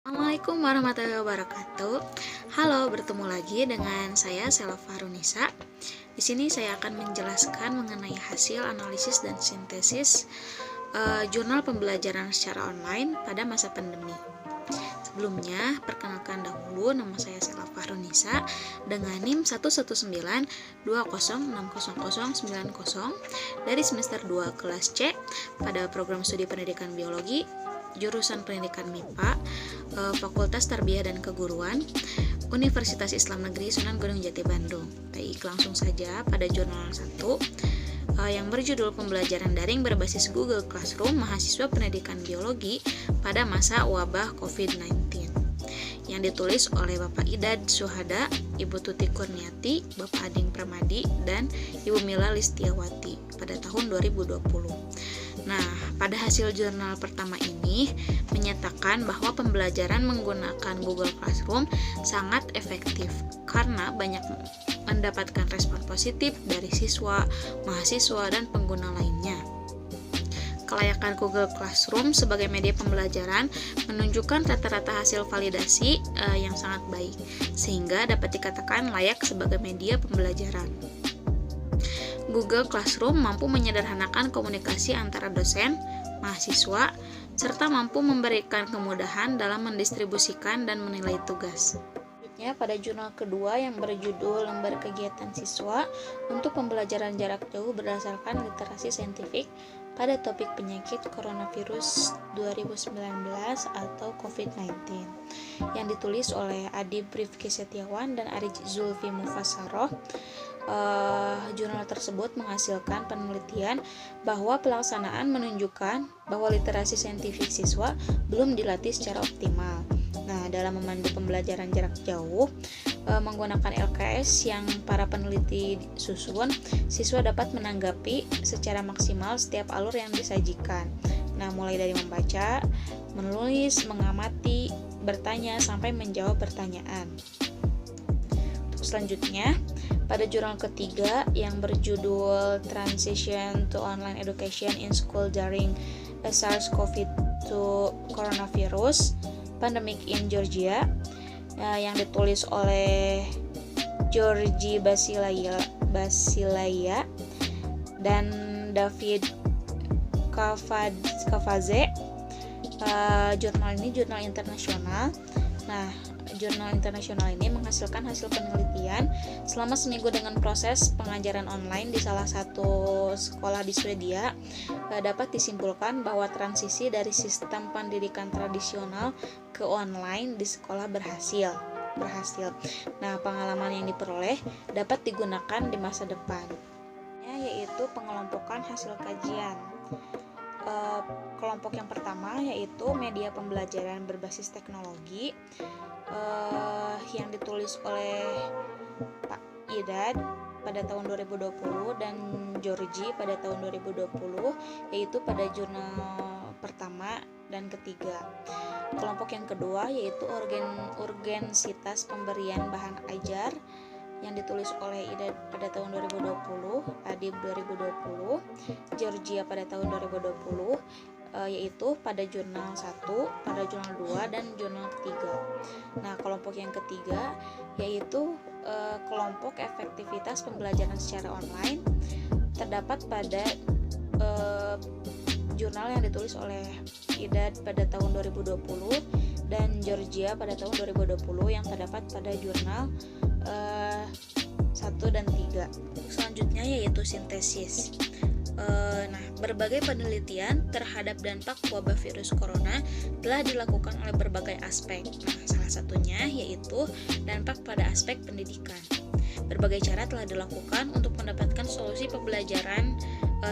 Assalamualaikum warahmatullahi wabarakatuh. Halo, bertemu lagi dengan saya Sela Farunisa. Di sini saya akan menjelaskan mengenai hasil analisis dan sintesis jurnal pembelajaran secara online pada masa pandemi. Sebelumnya, perkenalkan dahulu nama saya Sela Farunisa dengan NIM 11920609090 dari semester 2 kelas C pada program studi pendidikan biologi jurusan pendidikan MIPA, Fakultas Tarbiyah dan Keguruan, Universitas Islam Negeri Sunan Gunung Jati Bandung. Baik, langsung saja pada jurnal 1 yang berjudul Pembelajaran Daring Berbasis Google Classroom Mahasiswa Pendidikan Biologi pada Masa Wabah COVID-19, yang ditulis oleh Bapak Idad Suhada, Ibu Tuti Kurniati, Bapak Ading Pramadi, dan Ibu Mila Listiawati pada tahun 2020. Nah, pada hasil jurnal pertama ini menyatakan bahwa pembelajaran menggunakan Google Classroom sangat efektif karena banyak mendapatkan respon positif dari siswa, mahasiswa, dan pengguna lainnya. Kelayakan Google Classroom sebagai media pembelajaran menunjukkan rata-rata hasil validasi yang sangat baik, sehingga dapat dikatakan layak sebagai media pembelajaran. Google Classroom mampu menyederhanakan komunikasi antara dosen, mahasiswa, serta mampu memberikan kemudahan dalam mendistribusikan dan menilai tugas. Selanjutnya, pada jurnal kedua yang berjudul Lembar Kegiatan Siswa untuk Pembelajaran Jarak Jauh berdasarkan literasi saintifik pada topik penyakit coronavirus 2019 atau COVID-19 yang ditulis oleh Adib Rifki Setiawan dan Arij Zulfi Mufasaroh. Jurnal tersebut menghasilkan penelitian bahwa pelaksanaan menunjukkan bahwa literasi saintifik siswa belum dilatih secara optimal. Nah, dalam memandu pembelajaran jarak jauh menggunakan LKS yang para peneliti susun, siswa dapat menanggapi secara maksimal setiap alur yang disajikan. Nah, mulai dari membaca, menulis, mengamati, bertanya, sampai menjawab pertanyaan. Untuk selanjutnya, pada jurnal ketiga yang berjudul Transition to Online Education in School During SARS-CoV-2 Coronavirus Pandemic in Georgia, yang ditulis oleh Georgi Basilaya dan David Kavaze. Jurnal ini jurnal internasional. Nah, jurnal internasional ini menghasilkan hasil penelitian selama seminggu dengan proses pengajaran online di salah satu sekolah di Swedia. Dapat disimpulkan bahwa transisi dari sistem pendidikan tradisional ke online di sekolah berhasil. Nah, pengalaman yang diperoleh dapat digunakan di masa depan, yaitu pengelompokan hasil kajian. Kelompok yang pertama yaitu media pembelajaran berbasis teknologi, yang ditulis oleh Pak Idad pada tahun 2020 dan Georgi pada tahun 2020, yaitu pada jurnal pertama dan ketiga. Kelompok yang kedua yaitu urgensitas pemberian bahan ajar, yang ditulis oleh Ida pada tahun 2020, Adib 2020, Georgia pada tahun 2020, yaitu pada jurnal 1, pada jurnal 2, dan jurnal 3. Nah, kelompok yang ketiga yaitu kelompok efektivitas pembelajaran secara online, terdapat pada jurnal yang ditulis oleh Idad pada tahun 2020 dan Georgia pada tahun 2020 yang terdapat pada jurnal 1 dan 3. Selanjutnya yaitu sintesis. Nah, berbagai penelitian terhadap dampak wabah virus corona telah dilakukan oleh berbagai aspek. Nah, salah satunya yaitu dampak pada aspek pendidikan. Berbagai cara telah dilakukan untuk mendapatkan solusi pembelajaran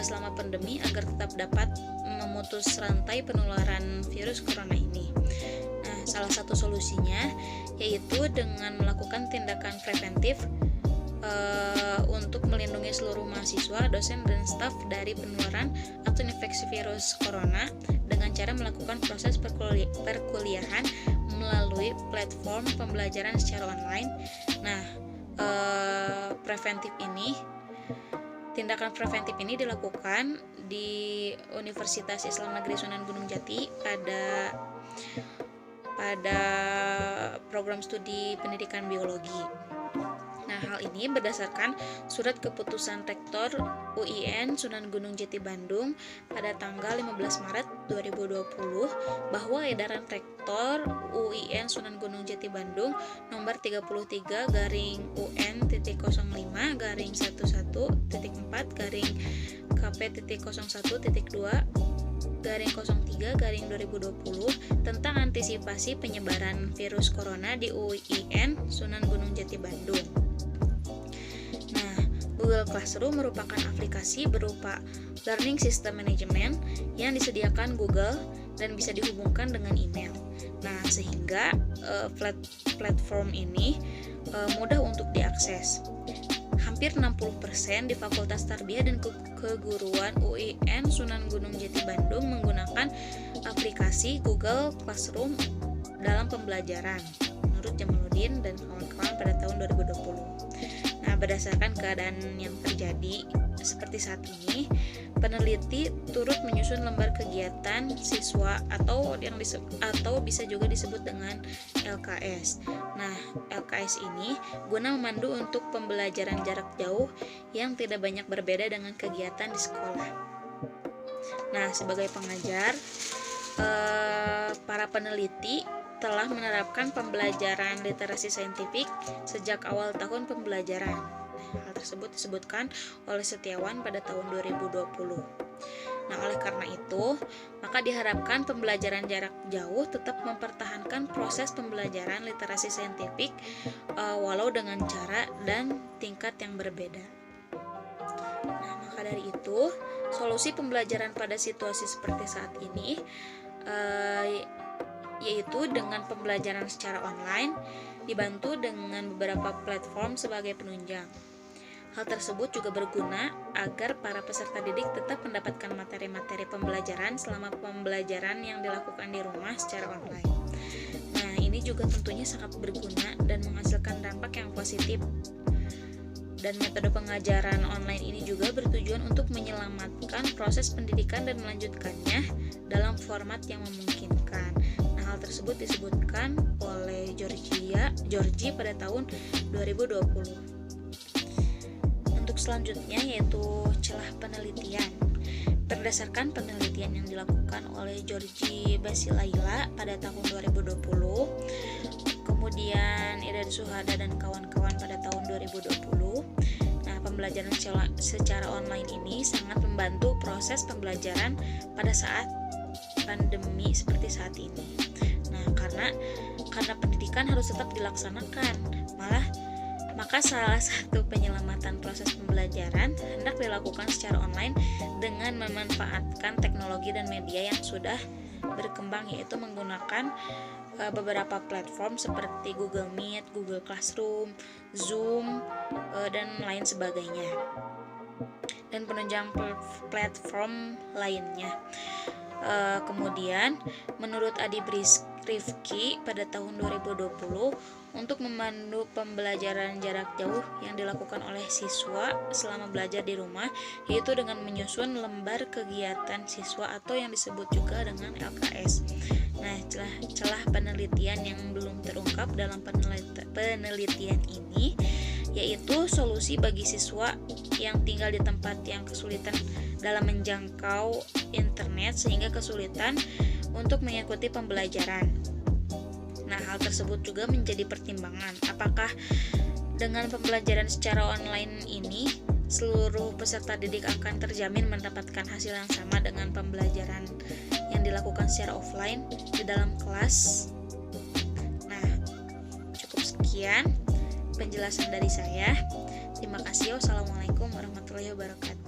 selama pandemi agar tetap dapat memutus rantai penularan virus corona ini. Nah, salah satu solusinya yaitu dengan melakukan tindakan preventif untuk melindungi seluruh mahasiswa, dosen, dan staf dari penularan atau infeksi virus corona dengan cara melakukan proses perkuliahan melalui platform pembelajaran secara online. Nah, tindakan preventif ini dilakukan di Universitas Islam Negeri Sunan Gunung Jati pada pada program studi pendidikan biologi. Nah, hal ini berdasarkan surat keputusan Rektor UIN Sunan Gunung Jati Bandung pada tanggal 15 Maret 2020 bahwa edaran Rektor UIN Sunan Gunung Jati Bandung nomor 33 garing UN.05 garing 11.4 garing KP.01.2 garing 03 garing 2020 tentang antisipasi penyebaran virus corona di UIN Sunan Gunung Jati Bandung. Nah, Google Classroom merupakan aplikasi berupa learning system management yang disediakan Google dan bisa dihubungkan dengan email. Nah, sehingga platform ini mudah untuk diakses. Hampir 60% di Fakultas Tarbiyah dan Keguruan UIN Sunan Gunung Jati Bandung menggunakan aplikasi Google Classroom dalam pembelajaran, menurut Jamaluddin dan kawan-kawan pada tahun 2020. Nah, berdasarkan keadaan yang terjadi seperti saat ini, peneliti turut menyusun lembar kegiatan siswa atau bisa juga disebut dengan LKS. Nah, LKS ini guna memandu untuk pembelajaran jarak jauh yang tidak banyak berbeda dengan kegiatan di sekolah. Nah, sebagai pengajar, para peneliti telah menerapkan pembelajaran literasi saintifik sejak awal tahun pembelajaran. Hal tersebut disebutkan oleh Setiawan pada tahun 2020. Nah, oleh karena itu, maka diharapkan pembelajaran jarak jauh tetap mempertahankan proses pembelajaran literasi saintifik walau dengan cara dan tingkat yang berbeda. Nah, maka dari itu, solusi pembelajaran pada situasi seperti saat ini yaitu dengan pembelajaran secara online dibantu dengan beberapa platform sebagai penunjang. Hal tersebut juga berguna agar para peserta didik tetap mendapatkan materi-materi pembelajaran selama pembelajaran yang dilakukan di rumah secara online. Nah, ini juga tentunya sangat berguna dan menghasilkan dampak yang positif. Dan metode pengajaran online ini juga bertujuan untuk menyelamatkan proses pendidikan dan melanjutkannya dalam format yang memungkinkan. Nah, hal tersebut disebutkan oleh Georgie pada tahun 2020. Untuk selanjutnya yaitu celah penelitian. Berdasarkan penelitian yang dilakukan oleh Georgie Basilaila pada tahun 2020, kemudian Ida Suhada dan kawan-kawan pada tahun 2020. Nah, pembelajaran secara online ini sangat membantu proses pembelajaran pada saat pandemi seperti saat ini. Nah, karena pendidikan harus tetap dilaksanakan, maka salah satu penyelamatan proses pembelajaran hendak dilakukan secara online dengan memanfaatkan teknologi dan media yang sudah berkembang, yaitu menggunakan beberapa platform seperti Google Meet, Google Classroom, Zoom, dan lain sebagainya, dan penunjang platform lainnya. Kemudian menurut Adi Rifki pada tahun 2020, untuk memandu pembelajaran jarak jauh yang dilakukan oleh siswa selama belajar di rumah, yaitu dengan menyusun lembar kegiatan siswa atau yang disebut juga dengan LKS. Nah, celah penelitian yang belum terungkap dalam penelitian ini yaitu solusi bagi siswa yang tinggal di tempat yang kesulitan dalam menjangkau internet sehingga kesulitan untuk mengikuti pembelajaran. Nah, hal tersebut juga menjadi pertimbangan apakah dengan pembelajaran secara online ini seluruh peserta didik akan terjamin mendapatkan hasil yang sama dengan pembelajaran yang dilakukan secara offline di dalam kelas. Nah, cukup sekian penjelasan dari saya. Terima kasih. Wassalamualaikum warahmatullahi wabarakatuh.